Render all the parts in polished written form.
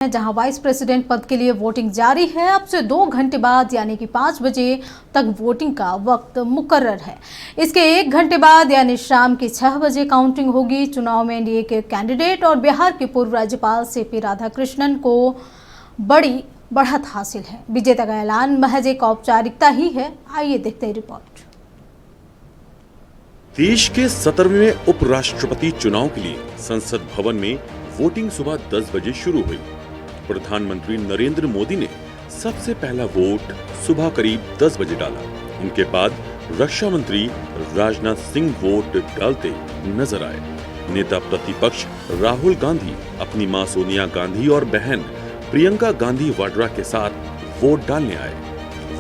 जहां vice president पद के लिए वोटिंग जारी है। अब से 2 घंटे बाद यानी कि 5 बजे तक वोटिंग का वक्त मुकर्रर है। इसके 1 घंटे बाद यानी शाम के 6 बजे काउंटिंग होगी। चुनाव में एनडीए के कैंडिडेट और बिहार के पूर्व राज्यपाल सीपी राधाकृष्णन को बड़ी बढ़त हासिल है। विजेता का ऐलान महज एक औपचारिकता ही है। आइए देखते हैं रिपोर्ट। देश के 17वें उपराष्ट्रपति चुनाव के लिए संसद भवन में वोटिंग सुबह 10 बजे शुरू हुई। प्रधानमंत्री नरेंद्र मोदी ने सबसे पहला वोट सुबह करीब 10 बजे डाला। उनके बाद रक्षा मंत्री राजनाथ सिंह वोट डालते नजर आए। नेता प्रतिपक्ष राहुल गांधी अपनी मां सोनिया गांधी और बहन प्रियंका गांधी वाड्रा के साथ वोट डालने आए।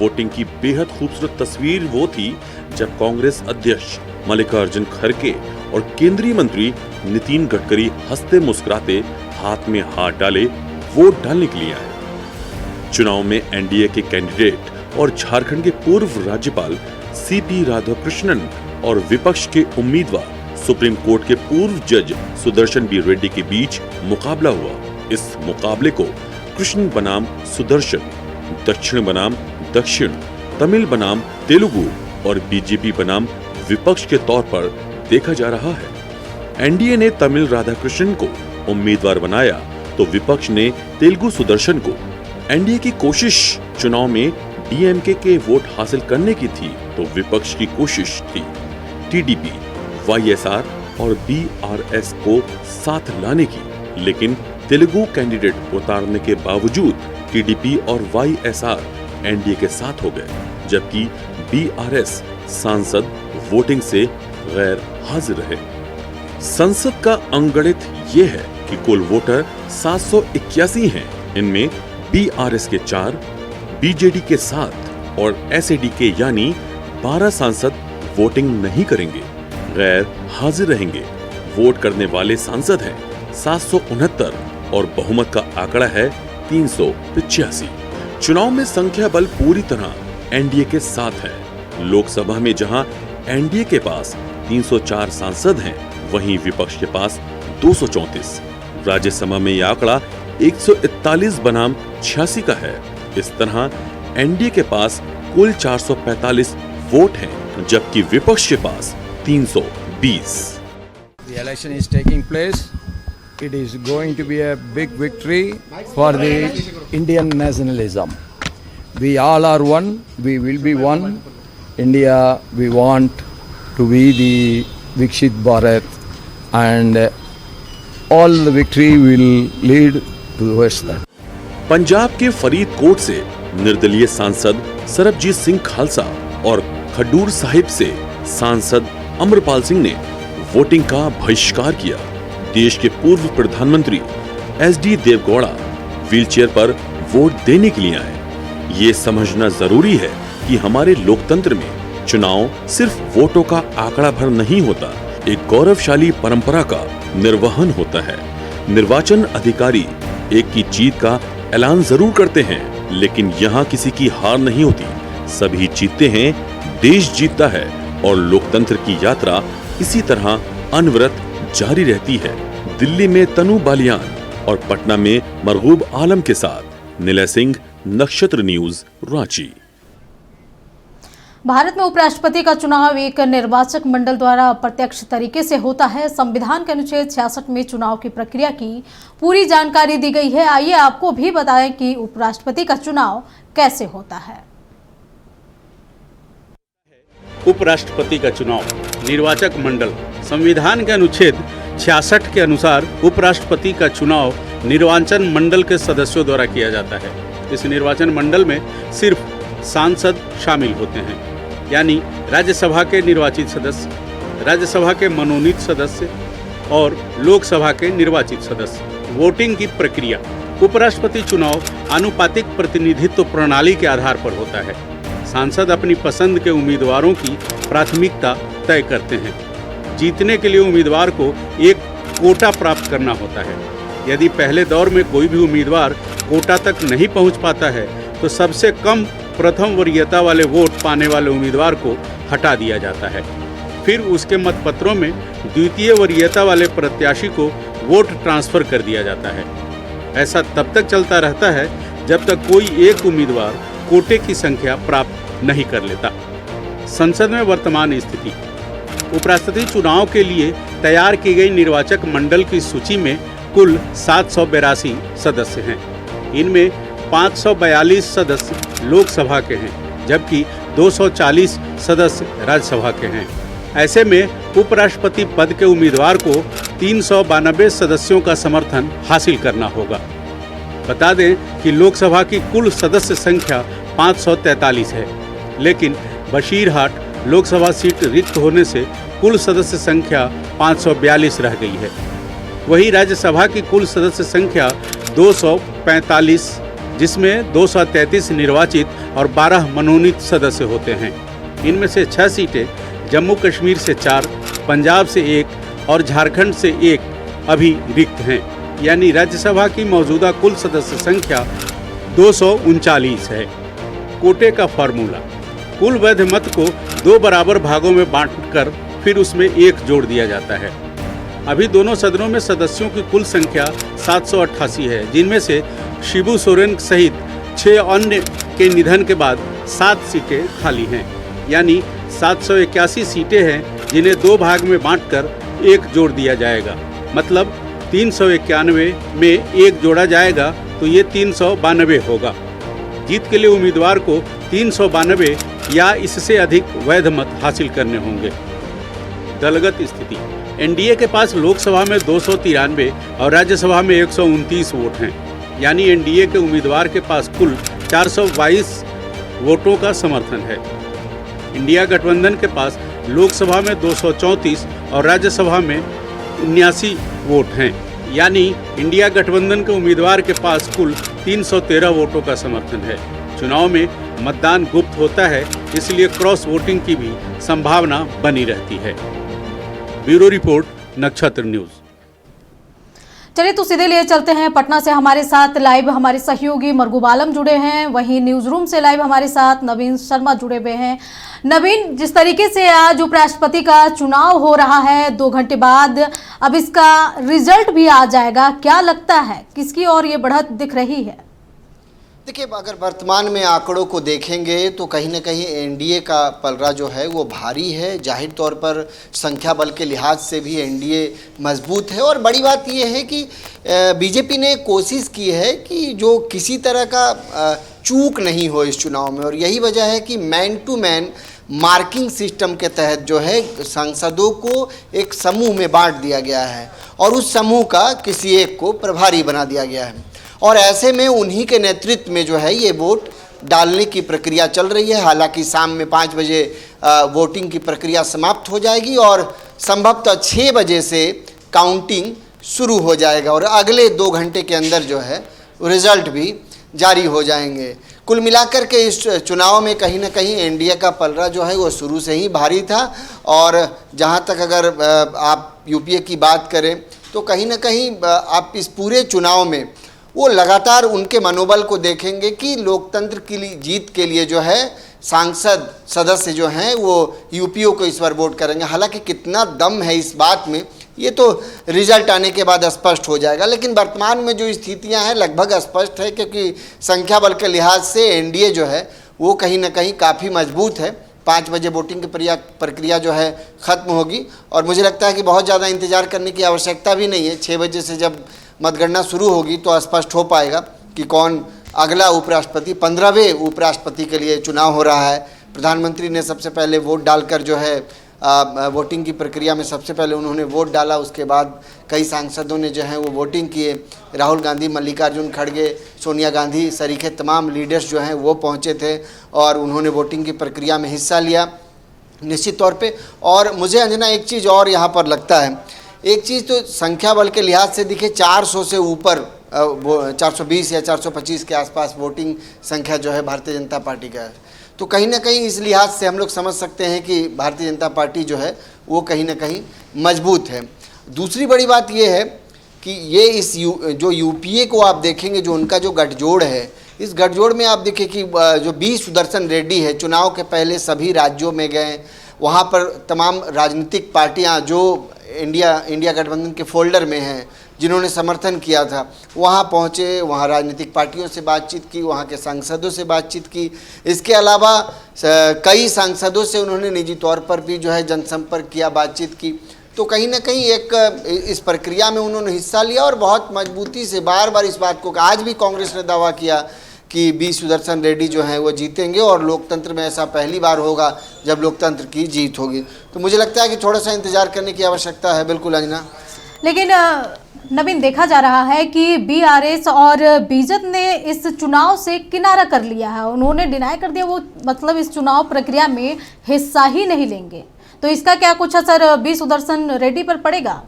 वोटिंग की बेहद खूबसूरत तस्वीर वो थी जब कांग्रेस अध्यक्ष मल्लिकार्जुन खड़गे और केंद्रीय मंत्री नितिन गडकरी हंसते मुस्कुराते हाथ में हाथ डाले वोट डालने के लिए आए। चुनाव में एनडीए के कैंडिडेट और झारखंड के पूर्व राज्यपाल सीपी राधाकृष्णन और विपक्ष के उम्मीदवार सुप्रीम कोर्ट के पूर्व जज सुदर्शन बी रेड्डी के बीच मुकाबला हुआ। इस मुकाबले को कृष्ण बनाम सुदर्शन, दक्षिण बनाम दक्षिण, तमिल बनाम तेलुगु और बीजेपी बनाम विपक्ष के तौर पर देखा जा रहा है। एनडीए ने तमिल राधाकृष्णन को उम्मीदवार बनाया तो विपक्ष ने तेलुगु सुदर्शन को। एनडीए की कोशिश चुनाव में डीएमके के वोट हासिल करने की थी तो विपक्ष की कोशिश थी टीडीपी, वाईएसआर और बीआरएस को साथ लाने की। लेकिन तेलुगु कैंडिडेट उतारने के बावजूद टीडीपी और वाईएसआर एनडीए के साथ हो गए, जबकि बीआरएस सांसद वोटिंग से गैर हाजिर रहे। संसद का अंगणित ये है कि कुल वोटर 781 हैं। इनमें बीआरएस के 4, बीजेडी के 7 और एसएडी के यानी 12 सांसद वोटिंग नहीं करेंगे, गैर हाजिर रहेंगे। वोट करने वाले सांसद हैं 769 और बहुमत का आंकड़ा है 385। चुनाव में संख्या बल पूरी तरह एनडीए के साथ है। लोकसभा में जहां एनडीए के पास 304 सांसद हैं, वहीं विपक्ष के पास 234। राज्यसभा में यह आंकड़ा 141 बनाम 86 का है। इस तरह एनडीए के पास कुल 445 वोट हैं, जबकि विपक्ष के पास 320। The election is taking place. It is going to be a big victory for the Indian nationalism. We all are one. We will be one. India, we want to be the Viksit Bharat, and all the victory will lead towards that. Punjab के फरीदकोट से निर्दलीय सांसद सरबजीत सिंह खालसा और खडूर साहिब से सांसद अमरपाल सिंह ने voting का बहिष्कार किया। देश के पूर्व प्रधानमंत्री एसडी देवगौड़ा व्हीलचेयर पर वोट देने के लिए आए। ये समझना जरूरी है कि हमारे लोकतंत्र में चुनाव सिर्फ वोटों का आंकड़ा भर नहीं होता, एक गौरवशाली परंपरा का निर्वहन होता है। निर्वाचन अधिकारी एक की जीत का ऐलान जरूर करते हैं, लेकिन यहाँ किसी की हार नहीं होती। सभी जीतते हैं, देश जीतता है और लोकतंत्र की यात्रा इसी तरह अनवरत जारी रहती है। दिल्ली में तनु बालियान और पटना में मरगूब आलम के साथ निलय सिंह, नक्षत्र न्यूज, रांची। भारत में उपराष्ट्रपति का चुनाव एक निर्वाचक मंडल द्वारा अप्रत्यक्ष तरीके से होता है। संविधान के अनुच्छेद 66 में चुनाव की प्रक्रिया की पूरी जानकारी दी गई है। आइए आपको भी बताएं कि उपराष्ट्रपति का चुनाव कैसे होता है। उपराष्ट्रपति का चुनाव निर्वाचक मंडल संविधान के अनुच्छेद 66 के अनुसार उपराष्ट्रपति का चुनाव निर्वाचन मंडल के सदस्यों द्वारा किया जाता है। इस निर्वाचन मंडल में सिर्फ सांसद शामिल होते हैं, यानी राज्यसभा के निर्वाचित सदस्य, राज्यसभा के मनोनीत सदस्य और लोकसभा के निर्वाचित सदस्य। वोटिंग की प्रक्रिया उपराष्ट्रपति चुनाव आनुपातिक प्रतिनिधित्व प्रणाली के आधार पर होता है। सांसद अपनी पसंद के उम्मीदवारों की प्राथमिकता तय करते हैं। जीतने के लिए उम्मीदवार को एक कोटा प्राप्त करना होता है। यदि पहले दौर में कोई भी उम्मीदवार कोटा तक नहीं पहुंच पाता है तो सबसे कम प्रथम वरीयता वाले वोट पाने वाले उम्मीदवार को हटा दिया जाता है। फिर उसके मतपत्रों में द्वितीय वरीयता वाले प्रत्याशी को वोट ट्रांसफर कर दिया जाता है। ऐसा तब तक चलता रहता है जब तक कोई एक उम्मीदवार कोटे की संख्या प्राप्त नहीं कर लेता। संसद में वर्तमान स्थिति। उपराष्ट्रपति चुनाव के लिए तैयार की गई निर्वाचक मंडल की सूची में कुल 782 सदस्य हैं। इनमें 542 सदस्य लोकसभा के हैं, जबकि 240 सदस्य राज्यसभा के हैं। ऐसे में उपराष्ट्रपति पद के उम्मीदवार को 392 सदस्यों का समर्थन हासिल करना होगा। बता दें कि लोकसभा की कुल सदस्य संख्या 543 है, लेकिन बशीरहाट लोकसभा सीट रिक्त होने से कुल सदस्य संख्या 542 रह गई है। वहीं राज्यसभा की कुल सदस्य संख्या 245, जिसमें 233 निर्वाचित और 12 मनोनीत सदस्य होते हैं। इनमें से 6 सीटें जम्मू कश्मीर से 4, पंजाब से 1 और झारखंड से 1 अभी रिक्त हैं। यानी राज्यसभा की मौजूदा कुल सदस्य संख्या 239 है। कोटे का फार्मूला। कुल वैध मत को 2 बराबर भागों में बांटकर फिर उसमें 1 जोड़ दिया जाता है। अभी दोनों सदनों में सदस्यों की कुल संख्या 788 है, जिनमें से शिबू सोरेन सहित 6 अन्य के निधन के बाद 7 सीटें खाली हैं। यानी 781 सीटें हैं, जिन्हें 2 भाग में बांटकर 1 जोड़ दिया जाएगा। मतलब 391 में 1 जोड़ा जाएगा तो ये 392 होगा। जीत के लिए उम्मीदवार को 392 या इससे अधिक वैध मत हासिल करने होंगे। दलगत स्थिति। एनडीए के पास लोकसभा में 293 और राज्यसभा में 129 वोट हैं। यानी एनडीए के उम्मीदवार के पास कुल 422 वोटों का समर्थन है। इंडिया गठबंधन के पास लोकसभा में 234 और राज्यसभा में 79 वोट हैं। यानी इंडिया गठबंधन के उम्मीदवार के पास कुल 313 वोटों का समर्थन है। चुनाव में मतदान गुप्त होता है, इसलिए क्रॉस वोटिंग की भी संभावना बनी रहती है। ब्यूरो रिपोर्ट, नक्षत्र न्यूज। चलिए तो सीधे लिए चलते हैं पटना से। हमारे साथ लाइव हमारे सहयोगी मरगूब आलम जुड़े हैं, वहीं न्यूज रूम से लाइव हमारे साथ नवीन शर्मा जुड़े हुए हैं। नवीन, जिस तरीके से आज उपराष्ट्रपति का चुनाव हो रहा है 2 घंटे बाद, अब इसका रिजल्ट भी आ जाएगा, क्या लगता है किसकी ओर ये बढ़त दिख रही है? देखिए, अगर वर्तमान में आंकड़ों को देखेंगे तो कहीं ना कहीं एनडीए का पलड़ा जो है वो भारी है। जाहिर तौर पर संख्या बल के लिहाज से भी एनडीए मजबूत है। और बड़ी बात ये है कि बीजेपी ने कोशिश की है कि जो किसी तरह का चूक नहीं हो इस चुनाव में, और यही वजह है कि man to man marking system के तहत जो है सांसदों को एक समूह में बांट दिया गया है और उस समूह का किसी एक को प्रभारी बना दिया गया है। और ऐसे में उन्हीं के नेतृत्व में जो है ये वोट डालने की प्रक्रिया चल रही है। हालांकि शाम में 5 बजे वोटिंग की प्रक्रिया समाप्त हो जाएगी और संभवतः 6 बजे से काउंटिंग शुरू हो जाएगा और अगले 2 घंटे के अंदर जो है रिजल्ट भी जारी हो जाएंगे। कुल मिलाकर के इस चुनाव में कहीं ना कहीं एनडीए का पलड़ा जो है वो शुरू से ही भारी था। और जहां तक अगर आप यूपीए की बात करें तो कहीं ना कहीं आप इस पूरे चुनाव में वो लगातार उनके मनोबल को देखेंगे कि लोकतंत्र की जीत के लिए जो है सांसद सदस्य जो हैं वो यूपीओ को इस बार वोट करेंगे। हालांकि कितना दम है इस बात में ये तो रिजल्ट आने के बाद स्पष्ट हो जाएगा, लेकिन वर्तमान में जो स्थितियां हैं लगभग स्पष्ट है, क्योंकि संख्या बल के लिहाज से एनडीए जो है वो कहीं ना कहीं काफ़ी मजबूत है। 5 बजे वोटिंग की प्रक्रिया जो है ख़त्म होगी और मुझे लगता है कि बहुत ज़्यादा इंतज़ार करने की आवश्यकता भी नहीं है। 6 बजे से जब मतगणना शुरू होगी तो स्पष्ट हो पाएगा कि कौन अगला उपराष्ट्रपति, 15वें उपराष्ट्रपति के लिए चुनाव हो रहा है। प्रधानमंत्री ने सबसे पहले वोट डालकर जो है वोटिंग की प्रक्रिया में सबसे पहले उन्होंने वोट डाला। उसके बाद कई सांसदों ने जो है वो वोटिंग किए। राहुल गांधी, मल्लिकार्जुन खड़गे, सोनिया गांधी सरीखे तमाम लीडर्स जो हैं वो पहुंचे थे और उन्होंने वोटिंग की प्रक्रिया में हिस्सा लिया निश्चित तौर पे। और मुझे अंजना एक चीज़ और यहाँ पर लगता है, एक चीज़ तो संख्या बल के लिहाज से दिखे 400 से ऊपर 420 या 425 के आसपास वोटिंग संख्या जो है भारतीय जनता पार्टी का है। तो कहीं ना कहीं इस लिहाज से हम लोग समझ सकते हैं कि भारतीय जनता पार्टी जो है वो कहीं ना कहीं मजबूत है। दूसरी बड़ी बात ये है कि ये जो यूपीए को आप देखेंगे, जो उनका जो गठजोड़ है, इस गठजोड़ में आप देखें कि जो बी सुदर्शन रेड्डी है चुनाव के पहले सभी राज्यों में गए, वहाँ पर तमाम राजनीतिक पार्टियाँ जो इंडिया गठबंधन के फोल्डर में हैं जिन्होंने समर्थन किया था, वहाँ पहुँचे, वहाँ राजनीतिक पार्टियों से बातचीत की, वहाँ के सांसदों से बातचीत की। इसके अलावा कई सांसदों से उन्होंने निजी तौर पर भी जो है जनसंपर्क किया, बातचीत की। तो कहीं ना कहीं एक इस प्रक्रिया में उन्होंने हिस्सा लिया और बहुत मजबूती से बार बार इस बात को, आज भी कांग्रेस ने दावा किया कि बी सुदर्शन रेड्डी जो हैं वो जीतेंगे और लोकतंत्र में ऐसा पहली बार होगा जब लोकतंत्र की जीत होगी। तो मुझे लगता है कि थोड़ा सा इंतजार करने की आवश्यकता है। बिल्कुल अंजना। लेकिन नवीन, देखा जा रहा है कि बीआरएस और बीजेपी ने इस चुनाव से किनारा कर लिया है। उन्होंने डिनाई कर दिया, वो मतलब इस चुनाव प्रक्रिया में हिस्सा ही नहीं लेंगे। तो इसका क्या कुछ असर बी सुदर्शन रेड्डी पर पड़ेगा?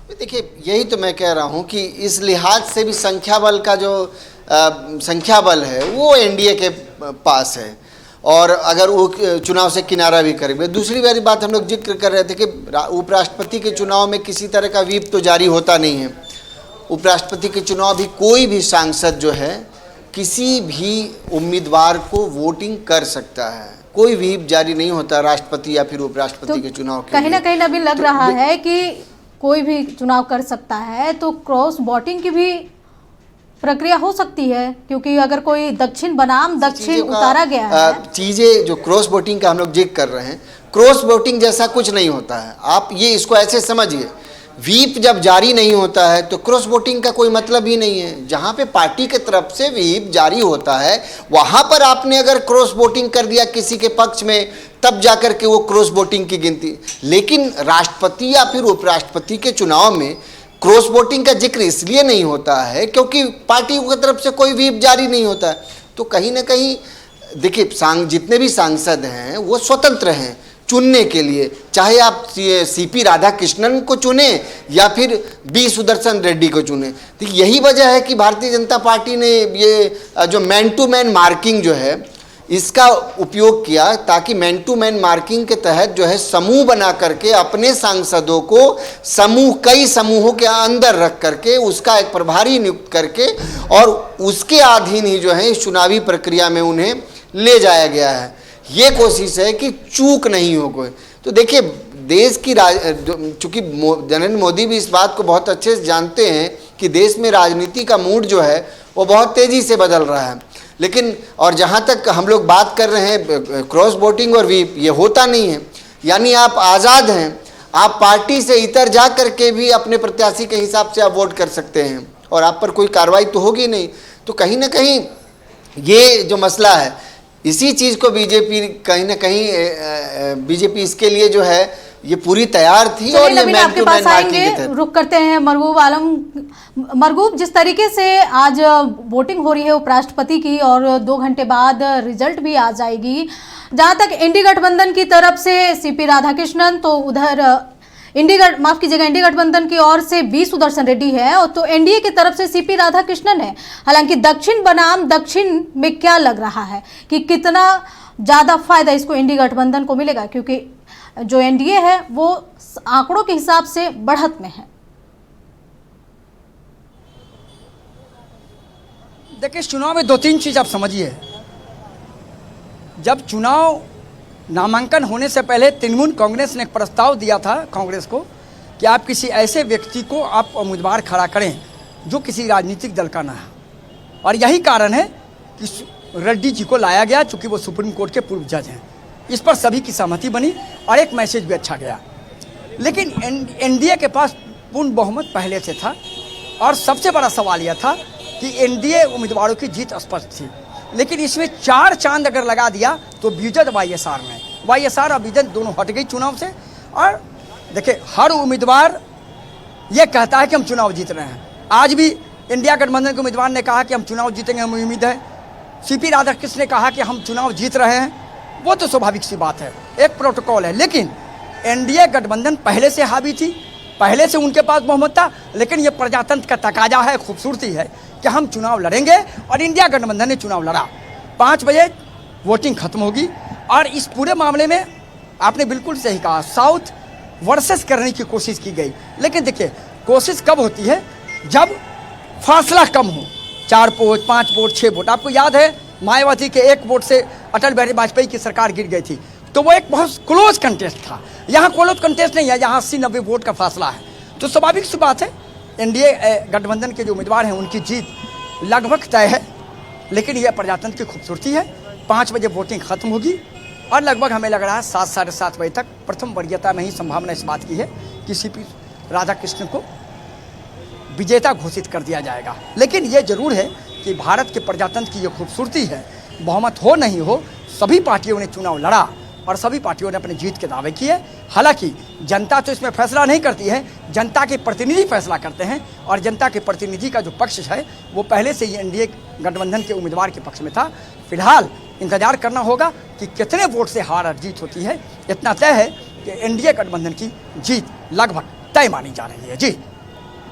देखिए, यही तो मैं कह रहा हूं कि इस लिहाज से भी संख्या बल का जो संख्या बल है वो एनडीए के पास है, और अगर वो चुनाव से किनारा भी करेंगे। दूसरी वाली बात हम लोग जिक्र कर रहे थे कि उपराष्ट्रपति के चुनाव में किसी तरह का व्हीप तो जारी होता नहीं है। उपराष्ट्रपति के चुनाव भी कोई भी सांसद जो है किसी भी उम्मीदवार को वोटिंग कर सकता है, कोई व्हीप जारी नहीं होता राष्ट्रपति या फिर उपराष्ट्रपति के चुनाव के कहीं ना कहीं अभी लग रहा है कि कोई भी चुनाव कर सकता है, तो क्रॉस वोटिंग की भी प्रक्रिया हो सकती है, क्योंकि अगर कोई दक्षिण बनाम दक्षिण उतारा गया है। चीजें जो क्रॉस वोटिंग का हम लोग जिक्र कर रहे हैं, क्रॉस वोटिंग जैसा कुछ नहीं होता है। आप ये इसको ऐसे समझिए, व्हीप जब जारी नहीं होता है तो क्रॉस वोटिंग का कोई मतलब ही नहीं है। जहाँ पे पार्टी के तरफ से व्हीप जारी होता है वहाँ पर आपने अगर क्रॉस वोटिंग कर दिया किसी के पक्ष में, तब जाकर के वो क्रॉस वोटिंग की गिनती। लेकिन राष्ट्रपति या फिर उपराष्ट्रपति के चुनाव में क्रॉस वोटिंग का जिक्र इसलिए नहीं होता है क्योंकि पार्टी की तरफ से कोई व्हीप जारी नहीं होता है। तो कहीं ना कहीं देखिए, जितने भी सांसद हैं वो स्वतंत्र हैं चुनने के लिए, चाहे आप सीपी राधाकृष्णन को चुने या फिर बी सुदर्शन रेड्डी को चुने। तो यही वजह है कि भारतीय जनता पार्टी ने ये जो मैन टू मैन मार्किंग जो है इसका उपयोग किया, ताकि मैन टू मैन मार्किंग के तहत जो है समूह बना करके अपने सांसदों को कई समूहों के अंदर रख करके उसका एक प्रभारी नियुक्त करके और उसके अधीन ही जो है इस चुनावी प्रक्रिया में उन्हें ले जाया गया है। ये कोशिश है कि चूक नहीं हो कोई। तो देखिए, देश की चूंकि नरेंद्र मोदी भी इस बात को बहुत अच्छे से जानते हैं कि देश में राजनीति का मूड जो है वो बहुत तेज़ी से बदल रहा है। लेकिन और जहाँ तक हम लोग बात कर रहे हैं क्रॉस वोटिंग और व्हीप, ये होता नहीं है। यानी आप आज़ाद हैं, आप पार्टी से इतर जा करके भी अपने प्रत्याशी के हिसाब से आप वोट कर सकते हैं और आप पर कोई कार्रवाई तो होगी नहीं। तो कहीं ना कहीं ये जो मसला है, इसी चीज़ को बीजेपी कहीं ना कहीं बीजेपी इसके लिए जो है ये पूरी तैयार थी। और ये मैन टू मैन मार्किंग थे। रुक करते हैं मरगूब आलम। मरगूब, जिस तरीके से आज वोटिंग हो रही है उपराष्ट्रपति की और 2 घंटे बाद रिजल्ट भी आ जाएगी, जहां तक इंडी गठबंधन की तरफ से सीपी राधाकृष्णन, तो उधर इंडी गठबंधन की ओर से बी सुदर्शन रेड्डी है, और तो एनडीए की तरफ से सीपी राधाकृष्णन है। हालांकि दक्षिण बनाम दक्षिण में क्या लग रहा है कि कितना ज़्यादा फायदा इसको इंडी गठबंधन को मिलेगा, क्योंकि जो एनडीए है वो आंकड़ों के हिसाब से बढ़त में है। देखिए, इस चुनाव में 2-3 चीज़ आप समझिए। जब चुनाव नामांकन होने से पहले तृणमूल कांग्रेस ने एक प्रस्ताव दिया था कांग्रेस को कि आप किसी ऐसे व्यक्ति को आप उम्मीदवार खड़ा करें जो किसी राजनीतिक दल का ना है, और यही कारण है कि रेड्डी जी को लाया गया, चूँकि वो सुप्रीम कोर्ट के पूर्व जज हैं। इस पर सभी की सहमति बनी और एक मैसेज भी अच्छा गया। लेकिन एनडीए के पास पूर्ण बहुमत पहले से था, और सबसे बड़ा सवाल यह था कि एनडीए उम्मीदवारों की जीत स्पष्ट थी। लेकिन इसमें 4 चांद अगर लगा दिया तो बीजेपी वाईएसआर और बीजेपी दोनों हट गई चुनाव से। और देखिए, हर उम्मीदवार ये कहता है कि हम चुनाव जीत रहे हैं। आज भी इंडिया गठबंधन के उम्मीदवार ने कहा कि हम चुनाव जीतेंगे, हमें उम्मीद है। सीपी राधाकृष्णन ने कहा कि हम चुनाव जीत रहे हैं। वो तो स्वाभाविक सी बात है, एक प्रोटोकॉल है। लेकिन एनडीए गठबंधन पहले से हावी थी, पहले से उनके पास बहुमत था। लेकिन ये प्रजातंत्र का तकाजा है, खूबसूरती है कि हम चुनाव लड़ेंगे, और इंडिया गठबंधन ने चुनाव लड़ा। 5 बजे वोटिंग खत्म होगी, और इस पूरे मामले में आपने बिल्कुल सही कहा, साउथ वर्सेस करने की कोशिश की गई। लेकिन देखिए, कोशिश कब होती है? जब फासला कम हो, 4 वोट, 5 वोट, 6 वोट। आपको याद है मायावती के 1 वोट से अटल बिहारी वाजपेयी की सरकार गिर गई थी, तो वो एक बहुत क्लोज कंटेस्ट था। यहाँ क्लोज कंटेस्ट नहीं है, यहाँ 80-90 वोट का फासला है। तो स्वाभाविक सी बात है एनडीए गठबंधन के जो उम्मीदवार हैं उनकी जीत लगभग तय है, लेकिन यह प्रजातंत्र की खूबसूरती है। 5 बजे वोटिंग खत्म होगी और लगभग हमें लग रहा है 7 साढ़े 7 बजे तक प्रथम वरीयता में ही संभावना इस बात की है कि सीपी राधाकृष्णन को विजेता घोषित कर दिया जाएगा। लेकिन यह जरूर है कि भारत के प्रजातंत्र की यह खूबसूरती है, बहुमत हो नहीं हो सभी पार्टियों ने चुनाव लड़ा और सभी पार्टियों ने अपनी जीत के दावे किए। हालांकि जनता तो इसमें फैसला नहीं करती है, जनता के प्रतिनिधि फैसला करते हैं और जनता के प्रतिनिधि का जो पक्ष है वो पहले से ही एनडीए गठबंधन के उम्मीदवार के पक्ष में था। फिलहाल इंतजार करना होगा कि कितने वोट से हार और जीत होती है। इतना तय है कि एनडीए गठबंधन की जीत लगभग तय मानी जा रही है। जी।